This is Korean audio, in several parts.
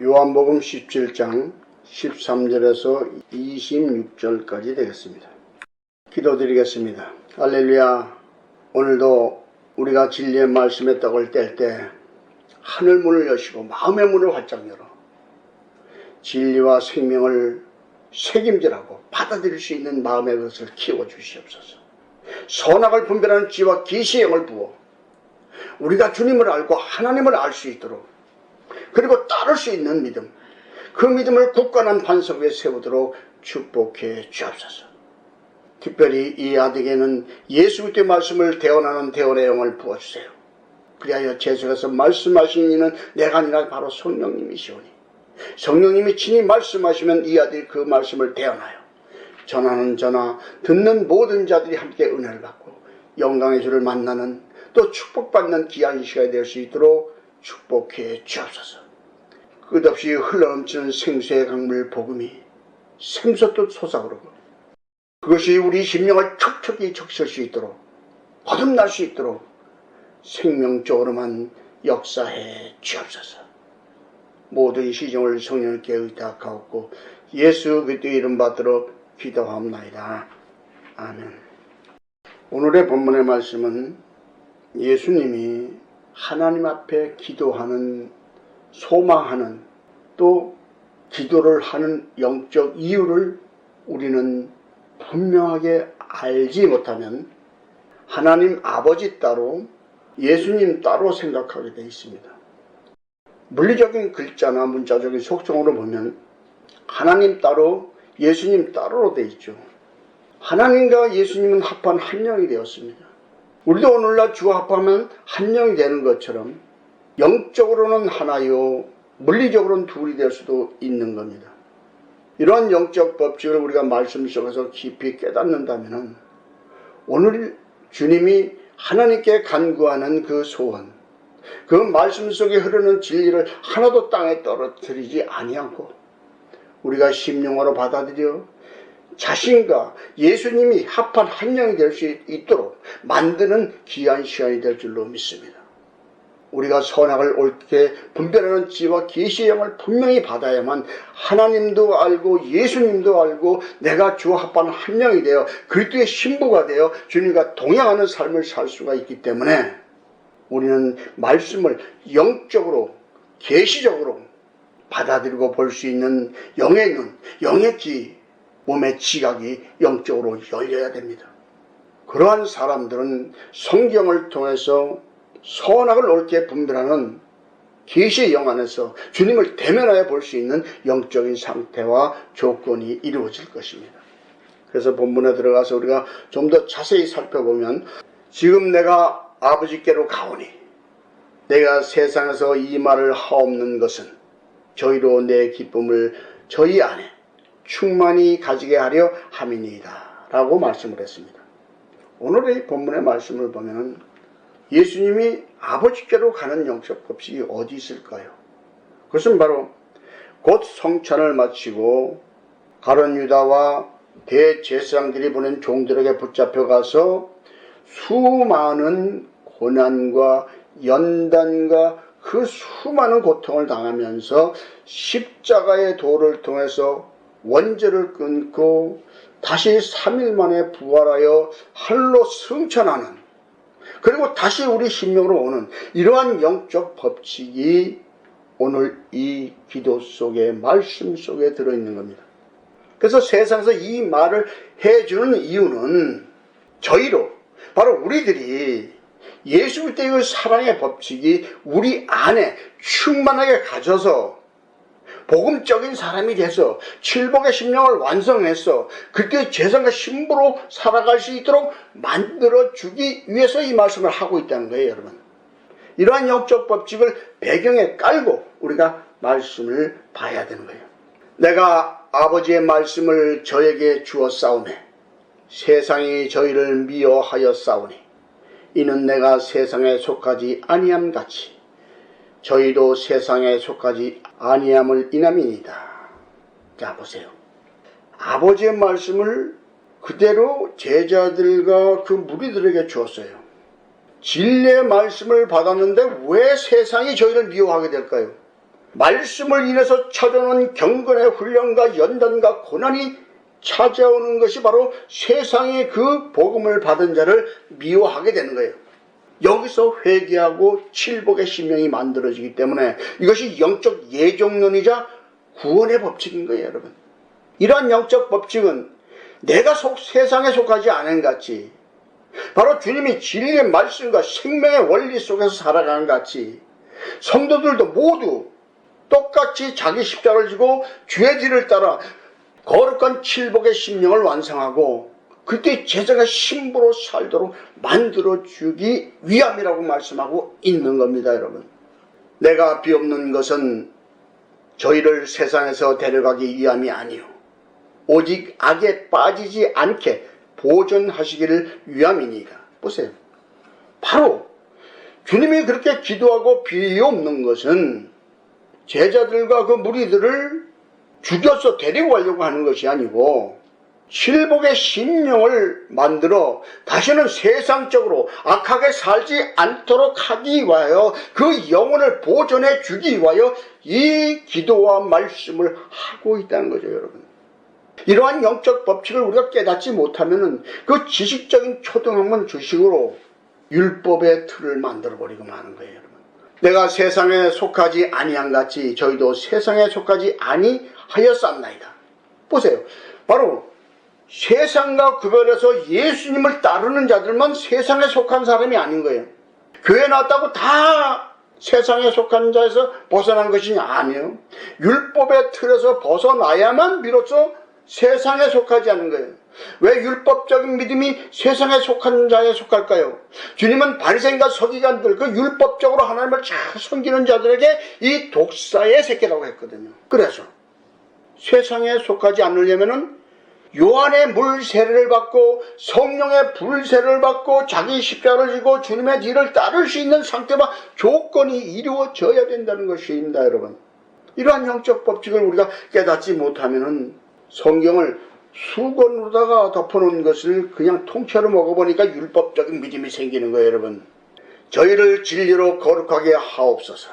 요한복음 17장 13절에서 26절까지 되겠습니다. 기도드리겠습니다. 할렐루야. 오늘도 우리가 진리의 말씀의 떡을 뗄 때 하늘 문을 여시고 마음의 문을 활짝 열어 진리와 생명을 책임질하고 받아들일 수 있는 마음의 것을 키워 주시옵소서. 선악을 분별하는 지와 계시의 영을 부어 우리가 주님을 알고 하나님을 알 수 있도록, 그리고 따를 수 있는 믿음, 그 믿음을 굳건한 반석 위에 세우도록 축복해 주옵소서. 특별히 이 아들에게는 예수 그리스도의 말씀을 대언하는 대언의 영을 부어주세요. 그리하여 계속해서 말씀하신 이는 내가 아니라 바로 성령님이시오니, 성령님이 친히 말씀하시면 이 아들이 그 말씀을 대언하여 전하는 자나 듣는 모든 자들이 함께 은혜를 받고 영광의 주를 만나는, 또 축복받는 귀한 시간이 될 수 있도록 축복해 주옵소서. 끝없이 흘러넘치는 생수의 강물 복음이 샘솟듯 솟아오르고 그것이 우리 심령을 촉촉히 적실 수 있도록, 거듭날 수 있도록 생명적으로만 역사해 주옵소서. 모든 시종을 성령께 의탁하옵고 예수 그리스도의 이름 받들어 기도하옵나이다. 아멘. 오늘의 본문의 말씀은 예수님이 하나님 앞에 기도하는, 소망하는, 또 기도를 하는 영적 이유를 우리는 분명하게 알지 못하면 하나님 아버지 따로, 예수님 따로 생각하게 되어 있습니다. 물리적인 글자나 문자적인 속성으로 보면 하나님 따로, 예수님 따로로 되어 있죠. 하나님과 예수님은 합한 한 영이 되었습니다. 우리도 오늘날 주와 합하면 한 영이 되는 것처럼 영적으로는 하나요, 물리적으로는 둘이 될 수도 있는 겁니다. 이러한 영적 법칙을 우리가 말씀 속에서 깊이 깨닫는다면 오늘 주님이 하나님께 간구하는 그 소원, 그 말씀 속에 흐르는 진리를 하나도 땅에 떨어뜨리지 아니하고 우리가 심령으로 받아들여 자신과 예수님이 합한 한 영이 될 수 있도록 만드는 귀한 시간이 될 줄로 믿습니다. 우리가 선악을 옳게 분별하는 지와 계시의 영을 분명히 받아야만 하나님도 알고 예수님도 알고 내가 주와 합한 한 영이 되어 그리스도의 신부가 되어 주님과 동행하는 삶을 살 수가 있기 때문에 우리는 말씀을 영적으로, 계시적으로 받아들이고 볼 수 있는 영의 눈, 영의 귀, 몸의 지각이 영적으로 열려야 됩니다. 그러한 사람들은 성경을 통해서 선악을 옳게 분별하는 계시의 영 안에서 주님을 대면하여 볼 수 있는 영적인 상태와 조건이 이루어질 것입니다. 그래서 본문에 들어가서 우리가 좀 더 자세히 살펴보면, 지금 내가 아버지께로 가오니 내가 세상에서 이 말을 하옵는 것은 저희로 내 기쁨을 저희 안에 충만히 가지게 하려 함이니이다 라고 말씀을 했습니다. 오늘의 본문의 말씀을 보면 예수님이 아버지께로 가는 영적 법칙이 어디 있을까요? 그것은 바로 곧 성찬을 마치고 가룟 유다와 대제사장들이 보낸 종들에게 붙잡혀 가서 수많은 고난과 연단과 그 수많은 고통을 당하면서 십자가의 도를 통해서 원죄를 끊고 다시 3일 만에 부활하여 하늘로 승천하는, 그리고 다시 우리 심령으로 오는 이러한 영적 법칙이 오늘 이 기도 속에, 말씀 속에 들어있는 겁니다. 그래서 세상에서 이 말을 해주는 이유는 저희로, 바로 우리들이 예수 그리스도의 사랑의 법칙이 우리 안에 충만하게 가져서 복음적인 사람이 돼서 칠복의 심령을 완성해서 그때의 제사장과 신부로 살아갈 수 있도록 만들어주기 위해서 이 말씀을 하고 있다는 거예요, 여러분. 이러한 영적 법칙을 배경에 깔고 우리가 말씀을 봐야 되는 거예요. 내가 아버지의 말씀을 저에게 주었사오매 세상이 저희를 미워하였사오니 이는 내가 세상에 속하지 아니함같이 저희도 세상에 속하지 아니함을 인함이니이다. 자, 보세요. 아버지의 말씀을 그대로 제자들과 그 무리들에게 주었어요. 진리의 말씀을 받았는데 왜 세상이 저희를 미워하게 될까요? 말씀을 인해서 찾아오는 경건의 훈련과 연단과 고난이 찾아오는 것이 바로 세상의 그 복음을 받은 자를 미워하게 되는 거예요. 여기서 회개하고 칠복의 심령이 만들어지기 때문에 이것이 영적 예정론이자 구원의 법칙인 거예요, 여러분. 이러한 영적 법칙은 내가 세상에 속하지 않은 같이 바로 주님이 진리의 말씀과 생명의 원리 속에서 살아가는 같이 성도들도 모두 똑같이 자기 십자가를 지고 주의 뒤를 따라 거룩한 칠복의 심령을 완성하고 그때 제자가 신부로 살도록 만들어주기 위함이라고 말씀하고 있는 겁니다, 여러분. 내가 비옵는 것은 저희를 세상에서 데려가기 위함이 아니요 오직 악에 빠지지 않게 보존하시기를 위함이니까. 보세요. 바로 주님이 그렇게 기도하고 비옵는 것은 제자들과 그 무리들을 죽여서 데리고 가려고 하는 것이 아니고 칠복의 심령을 만들어 다시는 세상적으로 악하게 살지 않도록 하기 위하여 그 영혼을 보존해 주기 위하여 이 기도와 말씀을 하고 있다는 거죠, 여러분. 이러한 영적 법칙을 우리가 깨닫지 못하면 그 지식적인 초등학문 주식으로 율법의 틀을 만들어버리고 마는 거예요, 여러분. 내가 세상에 속하지 아니한 같이 저희도 세상에 속하지 아니하였사옵나이다. 보세요. 바로 세상과 구별해서 예수님을 따르는 자들만 세상에 속한 사람이 아닌 거예요. 교회 나왔다고 다 세상에 속한 자에서 벗어난 것이 아니에요. 율법의 틀에서 벗어나야만 비로소 세상에 속하지 않는 거예요. 왜 율법적인 믿음이 세상에 속한 자에 속할까요? 주님은 바리새인과 서기관들, 그 율법적으로 하나님을 잘 섬기는 자들에게 이 독사의 새끼라고 했거든요. 그래서 세상에 속하지 않으려면은 요한의 물 세례를 받고 성령의 불 세례를 받고 자기 십자가를 지고 주님의 뒤를 따를 수 있는 상태와 조건이 이루어져야 된다는 것입니다, 여러분. 이러한 영적 법칙을 우리가 깨닫지 못하면은 성경을 수건으로다가 덮어놓은 것을 그냥 통째로 먹어보니까 율법적인 믿음이 생기는 거예요, 여러분. 저희를 진리로 거룩하게 하옵소서.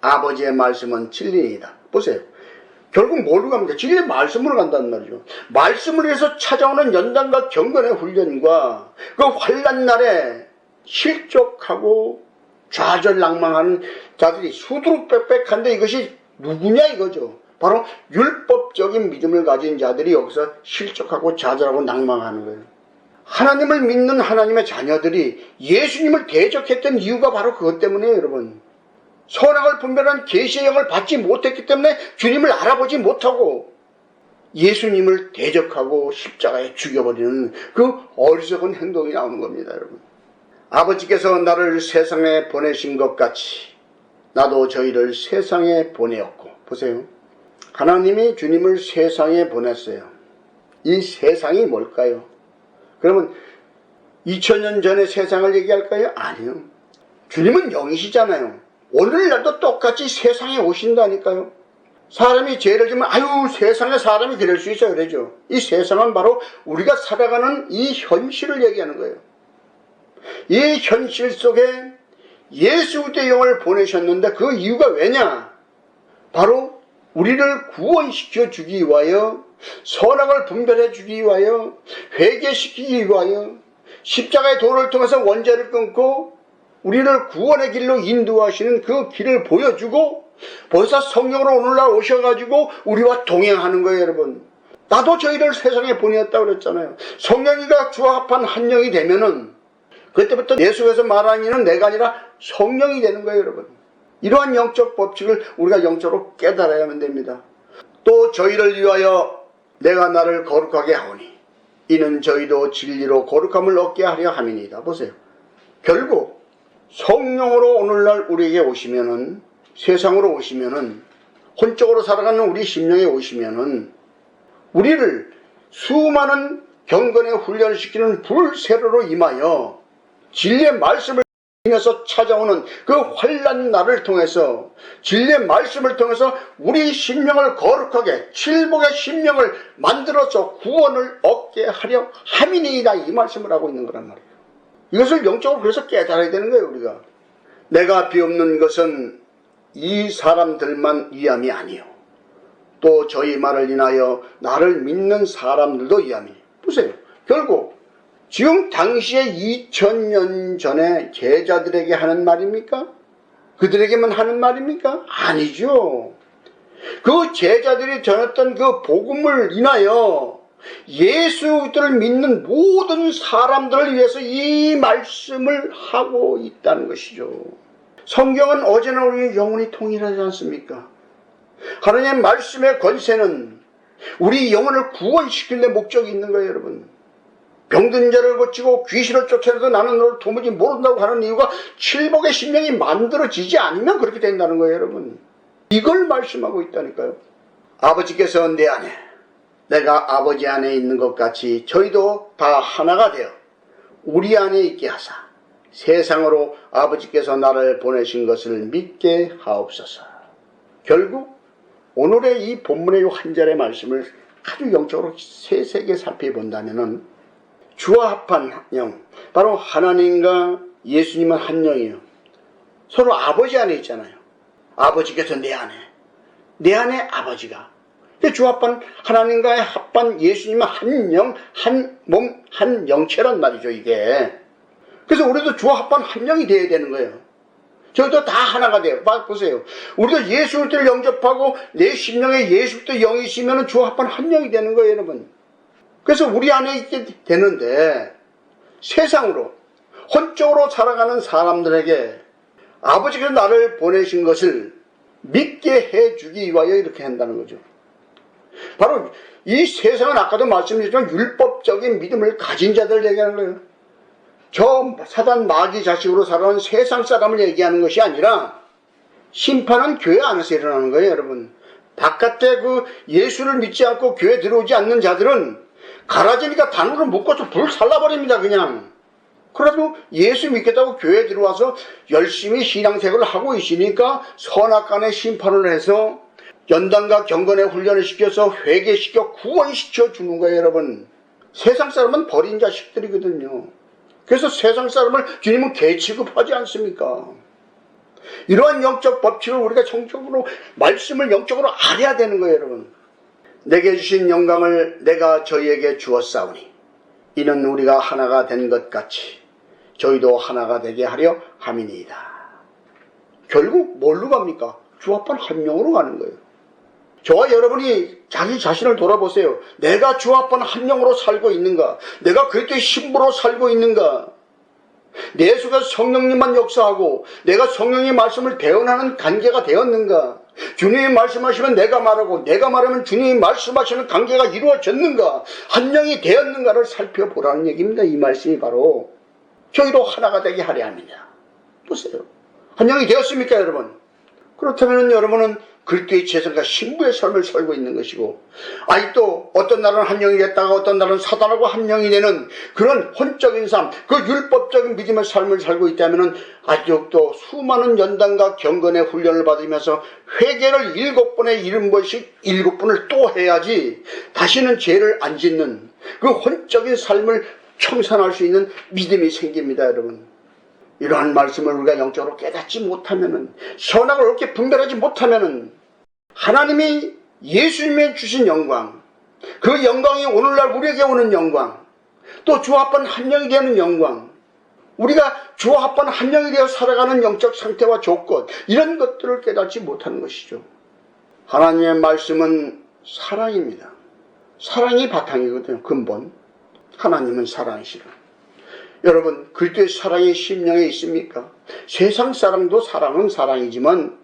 아버지의 말씀은 진리이다. 보세요. 결국 뭐로 갑니까? 진리의 말씀으로 간단 말이죠. 말씀을 위해서 찾아오는 연단과 경건의 훈련과 그 환난 날에 실족하고 좌절낭망하는 자들이 수두룩빽빽한데 이것이 누구냐 이거죠. 바로 율법적인 믿음을 가진 자들이 여기서 실족하고 좌절하고 낭망하는 거예요. 하나님을 믿는 하나님의 자녀들이 예수님을 대적했던 이유가 바로 그것 때문이에요, 여러분. 선악을 분별하는 계시의 영을 받지 못했기 때문에 주님을 알아보지 못하고 예수님을 대적하고 십자가에 죽여버리는 그 어리석은 행동이 나오는 겁니다, 여러분. 아버지께서 나를 세상에 보내신 것 같이 나도 저희를 세상에 보내었고, 보세요. 하나님이 주님을 세상에 보냈어요. 이 세상이 뭘까요? 그러면 2000년 전의 세상을 얘기할까요? 아니요. 주님은 영이시잖아요. 오늘날도 똑같이 세상에 오신다니까요. 사람이 죄를 지면 아유 세상에 사람이 그럴 수 있어요 그러죠. 이 세상은 바로 우리가 살아가는 이 현실을 얘기하는 거예요. 이 현실 속에 예수 그리스도의 영을 보내셨는데 그 이유가 왜냐? 바로 우리를 구원시켜 주기 위하여, 선악을 분별해 주기 위하여, 회개시키기 위하여, 십자가의 도를 통해서 원죄를 끊고 우리를 구원의 길로 인도하시는 그 길을 보여주고 벌써 성령으로 오늘날 오셔가지고 우리와 동행하는 거예요, 여러분. 나도 저희를 세상에 보내었다고 그랬잖아요. 성령이가 주와 합한 한 영이 되면은 그때부터 내 속에서 말하는 이는 내가 아니라 성령이 되는 거예요, 여러분. 이러한 영적 법칙을 우리가 영적으로 깨달아야만 됩니다. 또 저희를 위하여 내가 나를 거룩하게 하오니 이는 저희도 진리로 거룩함을 얻게 하려 함이니이다. 보세요. 결국 성령으로 오늘날 우리에게 오시면은, 세상으로 오시면은, 혼적으로 살아가는 우리 심령에 오시면은 우리를 수많은 경건의 훈련을 시키는 불세례로 임하여 진리의 말씀을 인해서 찾아오는 그 환난 날을 통해서 진리의 말씀을 통해서 우리 심령을 거룩하게 칠복의 심령을 만들어서 구원을 얻게 하려 함이니이다, 이 말씀을 하고 있는 거란 말이에요. 이것을 영적으로 그래서 깨달아야 되는 거예요, 우리가. 내가 비옵는 것은 이 사람들만 위함이 아니요, 또 저희 말을 인하여 나를 믿는 사람들도 위함이니. 보세요. 결국 지금 당시에 2000년 전에 제자들에게 하는 말입니까? 그들에게만 하는 말입니까? 아니죠. 그 제자들이 전했던 그 복음을 인하여 예수를 믿는 모든 사람들을 위해서 이 말씀을 하고 있다는 것이죠. 성경은 어제나 우리의 영혼이 동일하지 않습니까? 하나님의 말씀의 권세는 우리 영혼을 구원시킬 데 목적이 있는 거예요, 여러분. 병든 자를 고치고 귀신을 쫓아내도 나는 너를 도무지 모른다고 하는 이유가 칠복의 심령이 만들어지지 않으면 그렇게 된다는 거예요, 여러분. 이걸 말씀하고 있다니까요. 아버지께서 내 안에, 내가 아버지 안에 있는 것 같이 저희도 다 하나가 되어 우리 안에 있게 하사 세상으로 아버지께서 나를 보내신 것을 믿게 하옵소서. 결국 오늘의 이 본문의 한 절의 말씀을 아주 영적으로 세세하게 살펴본다면 주와 합한 영, 바로 하나님과 예수님은 한 영이에요. 서로 아버지 안에 있잖아요. 아버지께서 내 안에 아버지가. 주와 합한 하나님과의 합한 예수님은 한 영, 한 몸, 한 영체란 말이죠, 이게. 그래서 우리도 주와 합한 한 영이 되어야 되는 거예요. 저희도 다 하나가 돼요. 보세요. 우리도 예수 그리스도를 영접하고 내 심령에 예수 그리스도 영이 있으면 주와 합한 한 영이 되는 거예요, 여러분. 그래서 우리 안에 있게 되는데 세상으로 혼적으로 살아가는 사람들에게 아버지께서 나를 보내신 것을 믿게 해주기 위하여 이렇게 한다는 거죠. 바로 이 세상은 아까도 말씀드렸지만 율법적인 믿음을 가진 자들을 얘기하는 거예요. 저 사단 마귀 자식으로 살아가는 세상 사람을 얘기하는 것이 아니라 심판은 교회 안에서 일어나는 거예요, 여러분. 바깥에 그 예수를 믿지 않고 교회 들어오지 않는 자들은 가라지니까 단으로 묶어서 불 살라버립니다, 그냥. 그래도 예수 믿겠다고 교회에 들어와서 열심히 신앙생활을 하고 있으니까 선악간에 심판을 해서 연단과 경건의 훈련을 시켜서 회개시켜 구원시켜 주는 거예요, 여러분. 세상 사람은 버린 자식들이거든요. 그래서 세상 사람을 주님은 개 취급하지 않습니까? 이러한 영적 법칙을 우리가 정적으로 말씀을 영적으로 알아야 되는 거예요, 여러분. 내게 주신 영광을 내가 저희에게 주었사오니 이는 우리가 하나가 된 것 같이 저희도 하나가 되게 하려 함이니이다. 결국 뭘로 갑니까? 주 합한 한 영으로 가는 거예요. 저와 여러분이 자기 자신을 돌아보세요. 내가 주 합한 한 영으로 살고 있는가? 내가 그리스도의 신부로 살고 있는가? 내 속에서 성령님만 역사하고 내가 성령의 말씀을 대언하는 관계가 되었는가? 주님이 말씀하시면 내가 말하고 내가 말하면 주님이 말씀하시는 관계가 이루어졌는가? 한 영이 되었는가를 살펴보라는 얘기입니다. 이 말씀이 바로 저희도 하나가 되게 하려 합니다. 보세요. 한 영이 되었습니까, 여러분? 그렇다면 여러분은 그리스도의 제사장과 신부의 삶을 살고 있는 것이고, 아직도 어떤 날은 한 영이 됐다가 어떤 날은 사단하고 한 영이 되는 그런 혼적인 삶, 그 율법적인 믿음의 삶을 살고 있다면 아직도 수많은 연단과 경건의 훈련을 받으면서 회개를 7번에 70번씩 7번을 또 해야지 다시는 죄를 안 짓는 그 혼적인 삶을 청산할 수 있는 믿음이 생깁니다, 여러분. 이러한 말씀을 우리가 영적으로 깨닫지 못하면은, 선악을 옳게 분별하지 못하면은, 하나님이 예수님이 주신 영광, 그 영광이 오늘날 우리에게 오는 영광, 또 주와 합한 한 영이 되는 영광, 우리가 주와 합한 한 영이 되어 살아가는 영적 상태와 조건, 이런 것들을 깨닫지 못하는 것이죠. 하나님의 말씀은 사랑입니다. 사랑이 바탕이거든요, 근본. 하나님은 사랑이시라. 여러분, 그리스도의 사랑이 심령에 있습니까? 세상 사랑도 사랑은 사랑이지만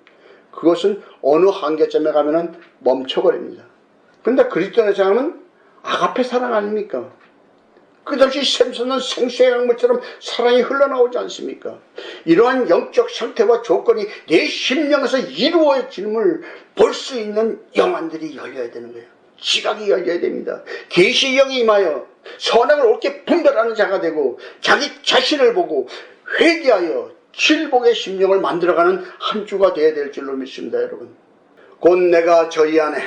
그것은 어느 한계점에 가면은 멈춰버립니다. 그런데 그리스도의 사랑은 아가페 사랑 아닙니까? 끝없이 샘솟는 생수의 강물처럼 사랑이 흘러나오지 않습니까? 이러한 영적 상태와 조건이 내 심령에서 이루어짐을 볼 수 있는 영안들이 열려야 되는 거예요. 지각이 열려야 됩니다. 계시의 영이 임하여 선악을 옳게 분별하는 자가 되고 자기 자신을 보고 회개하여 칠복의 심령을 만들어가는 한 주가 되어야 될 줄로 믿습니다, 여러분. 곧 내가 저희 안에,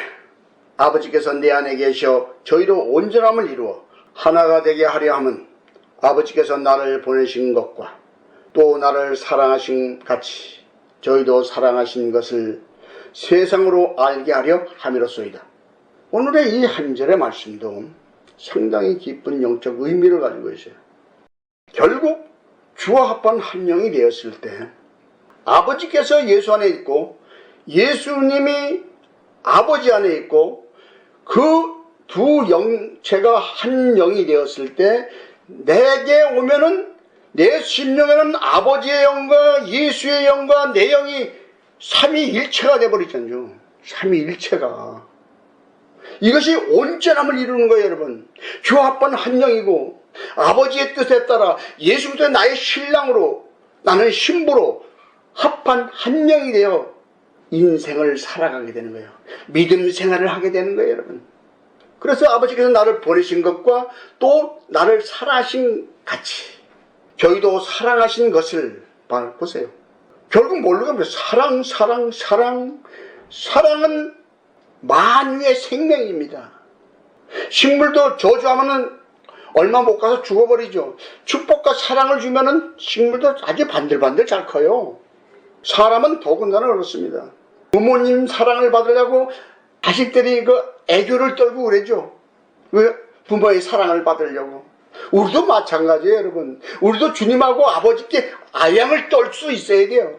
아버지께서 내 안에 계셔 저희로 온전함을 이루어 하나가 되게 하려 함은 아버지께서 나를 보내신 것과 또 나를 사랑하신 같이 저희도 사랑하신 것을 세상으로 알게 하려 함이로소이다. 오늘의 이 한 절의 말씀도 상당히 깊은 영적 의미를 가지고 있어요. 결국 주와 합한 한 영이 되었을 때 아버지께서 예수 안에 있고 예수님이 아버지 안에 있고 그 두 영체가 한 영이 되었을 때 내게 오면은 내 심령에는 아버지의 영과 예수의 영과 내 영이 삼위일체가 되어버리잖아요. 삼위일체가. 이것이 온전함을 이루는 거예요, 여러분. 주와 합한 한 영이고 아버지의 뜻에 따라 예수부터 나의 신랑으로 나는 신부로 합한 한 영이 되어 인생을 살아가게 되는 거예요. 믿음 생활을 하게 되는 거예요, 여러분. 그래서 아버지께서 나를 보내신 것과 또 나를 사랑하신 같이 저희도 사랑하신 것을 보세요. 결국 뭘로 가면 사랑은 만유의 생명입니다. 식물도 저주하면은 얼마 못 가서 죽어버리죠. 축복과 사랑을 주면은 식물도 아주 반들반들 잘 커요. 사람은 더군다나 그렇습니다. 부모님 사랑을 받으려고 자식들이 그 애교를 떨고 그러죠. 왜? 부모의 사랑을 받으려고. 우리도 마찬가지예요, 여러분. 우리도 주님하고 아버지께 아양을 떨 수 있어야 돼요.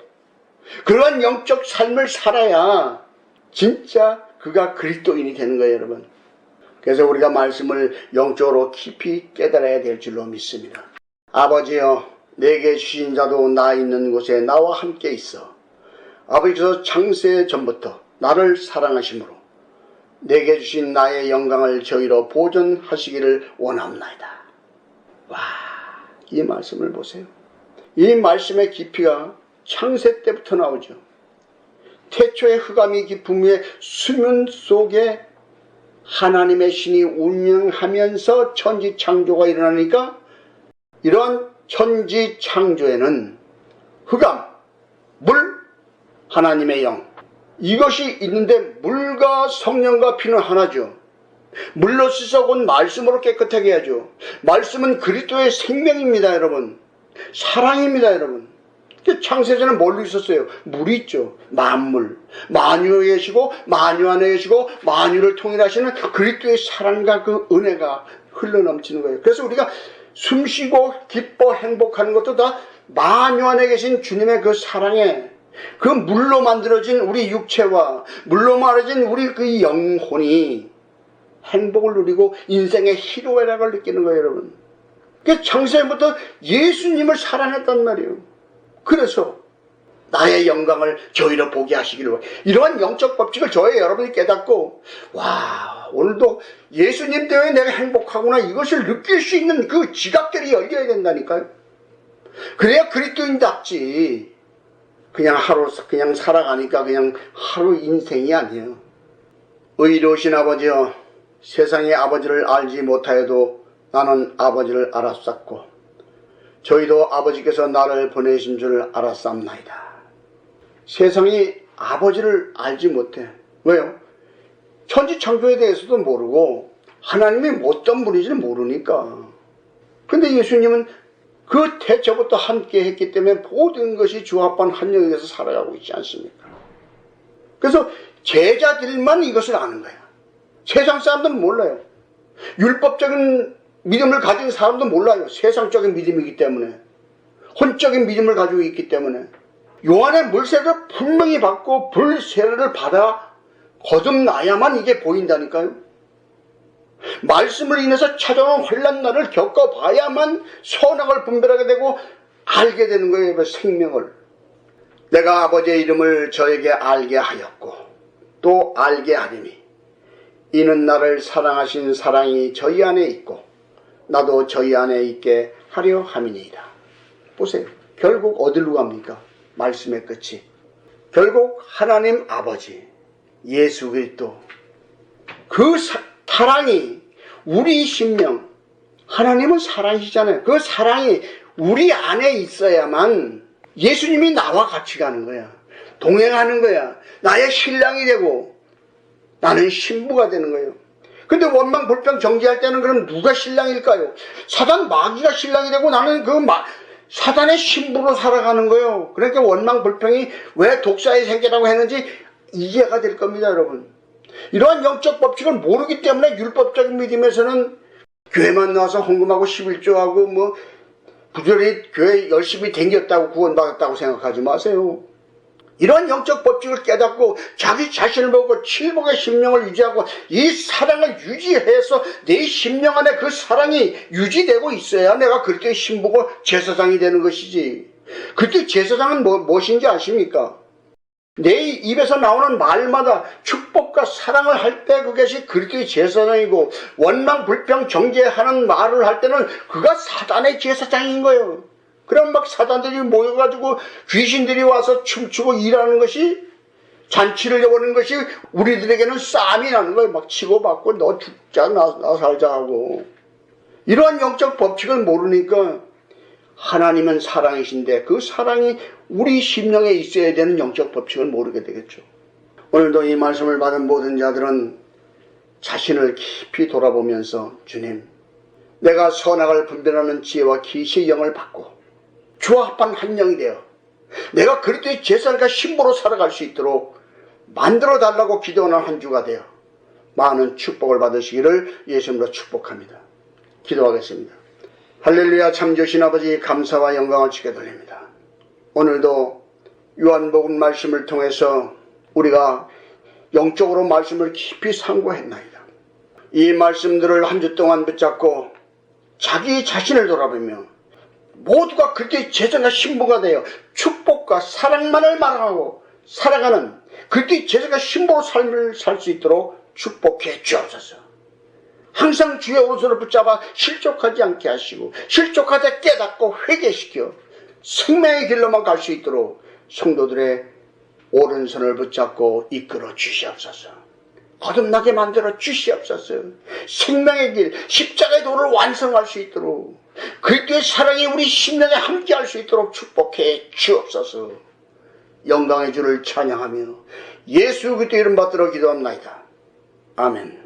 그러한 영적 삶을 살아야 진짜 그가 그리스도인이 되는 거예요, 여러분. 그래서 우리가 말씀을 영적으로 깊이 깨달아야 될 줄로 믿습니다. 아버지여, 내게 주신 자도 나 있는 곳에 나와 함께 있어. 아버지께서 창세 전부터 나를 사랑하심으로 내게 주신 나의 영광을 저희로 보존하시기를 원합나이다. 와, 이 말씀을 보세요. 이 말씀의 깊이가 창세 때부터 나오죠. 태초의 흑암이 깊은 위에 수면 속에 하나님의 신이 운영하면서 천지 창조가 일어나니까 이러한 천지 창조에는 흑암, 물, 하나님의 영 이것이 있는데 물과 성령과 피는 하나죠. 물로 씻어 곧 말씀으로 깨끗하게 하죠. 말씀은 그리스도의 생명입니다, 여러분. 사랑입니다, 여러분. 창세전에 뭘로 있었어요? 물이 있죠. 만물. 만유에 계시고 만유 안에 계시고 만유를 통일하시는 그리스도의 사랑과 그 은혜가 흘러넘치는 거예요. 그래서 우리가 숨쉬고 기뻐 행복하는 것도 다 만유 안에 계신 주님의 그 사랑에 그 물로 만들어진 우리 육체와 물로 만들어진 우리 그 영혼이 행복을 누리고 인생의 희로애락을 느끼는 거예요, 여러분. 그 창세부터 예수님을 사랑했단 말이에요. 그래서 나의 영광을 저희로 보게 하시기를 이러한 영적 법칙을 저의 여러분이 깨닫고 와, 오늘도 예수님 때문에 내가 행복하구나 이것을 느낄 수 있는 그 지각들이 열려야 된다니까요. 그래야 그리스도인답지 그냥 그냥 살아가니까 그냥 하루 인생이 아니에요. 의로우신 아버지여, 세상의 아버지를 알지 못하여도 나는 아버지를 알았었고 저희도 아버지께서 나를 보내신 줄 알았사옵나이다. 세상이 아버지를 알지 못해. 왜요? 천지창조에 대해서도 모르고 하나님이 어떤 분인지를 모르니까. 근데 예수님은 그 태초부터 함께 했기 때문에 모든 것이 주 합한 한 영에 대해서 살아가고 있지 않습니까? 그래서 제자들만 이것을 아는 거야. 세상 사람들은 몰라요. 율법적인 믿음을 가진 사람도 몰라요. 세상적인 믿음이기 때문에. 혼적인 믿음을 가지고 있기 때문에. 요한의 물세를 분명히 받고 불세례를 받아 거듭나야만 이게 보인다니까요. 말씀을 인해서 찾아온 환난날을 겪어봐야만 선악을 분별하게 되고 알게 되는 거예요. 생명을. 내가 아버지의 이름을 저에게 알게 하였고 또 알게 하리니 이는 나를 사랑하신 사랑이 저희 안에 있고 나도 저희 안에 있게 하려 함이니이다. 보세요. 결국 어디로 갑니까? 말씀의 끝이. 결국 하나님 아버지 예수 그리스도 그 사랑이 우리 심령, 하나님은 사랑이시잖아요. 그 사랑이 우리 안에 있어야만 예수님이 나와 같이 가는 거야. 동행하는 거야. 나의 신랑이 되고 나는 신부가 되는 거예요. 근데 원망 불평 정죄할 때는 그럼 누가 신랑일까요? 사단 마귀가 신랑이 되고 나는 그 사단의 신부로 살아가는 거예요. 그러니까 원망 불평이 왜 독사의 생계라고 했는지 이해가 될 겁니다, 여러분. 이러한 영적 법칙을 모르기 때문에 율법적인 믿음에서는 교회만 나와서 헌금하고 11조하고 부지런히 교회 열심히 댕겼다고 구원받았다고 생각하지 마세요. 이런 영적 법칙을 깨닫고 자기 자신을 보고 칠복의 심령을 유지하고 이 사랑을 유지해서 내 심령 안에 그 사랑이 유지되고 있어야 내가 그리스도의 신부고 제사장이 되는 것이지. 그리스도의 제사장은 무엇인지 아십니까? 내 입에서 나오는 말마다 축복과 사랑을 할 때 그것이 그리스도의 제사장이고, 원망 불평 정죄하는 말을 할 때는 그가 사단의 제사장인 거예요. 그럼 막 사단들이 모여가지고 귀신들이 와서 춤추고 일하는 것이, 잔치를 여보는 것이 우리들에게는 싸움이 나는 거예요. 막 치고받고 너 죽자 나 살자 하고. 이러한 영적 법칙을 모르니까 하나님은 사랑이신데 그 사랑이 우리 심령에 있어야 되는 영적 법칙을 모르게 되겠죠. 오늘도 이 말씀을 받은 모든 자들은 자신을 깊이 돌아보면서, 주님, 내가 선악을 분별하는 지혜와 계시의 영을 받고 주와 합한 한 영이 되어 내가 그리스도의 제사장과 신부로 살아갈 수 있도록 만들어 달라고 기도하는 한 주가 되어 많은 축복을 받으시기를 예수님으로 축복합니다. 기도하겠습니다. 할렐루야. 참 좋으신 아버지, 감사와 영광을 주게 돌립니다. 오늘도 요한복음 말씀을 통해서 우리가 영적으로 말씀을 깊이 상고했나이다. 이 말씀들을 한 주 동안 붙잡고 자기 자신을 돌아보며 모두가 그리스도의 제사장과 신부가 되어 축복과 사랑만을 말하고 살아가는 그리스도의 제사장과 신부로 삶을 살 수 있도록 축복해 주옵소서. 항상 주의 오른손을 붙잡아 실족하지 않게 하시고 실족하되 깨닫고 회개시켜 생명의 길로만 갈 수 있도록 성도들의 오른손을 붙잡고 이끌어 주시옵소서. 거듭나게 만들어 주시옵소서. 생명의 길, 십자가의 도를 완성할 수 있도록 그리스도의 사랑이 우리 심령에 함께할 수 있도록 축복해 주옵소서. 영광의 주를 찬양하며 예수 그리스도 이름 받들어 기도합나이다. 아멘.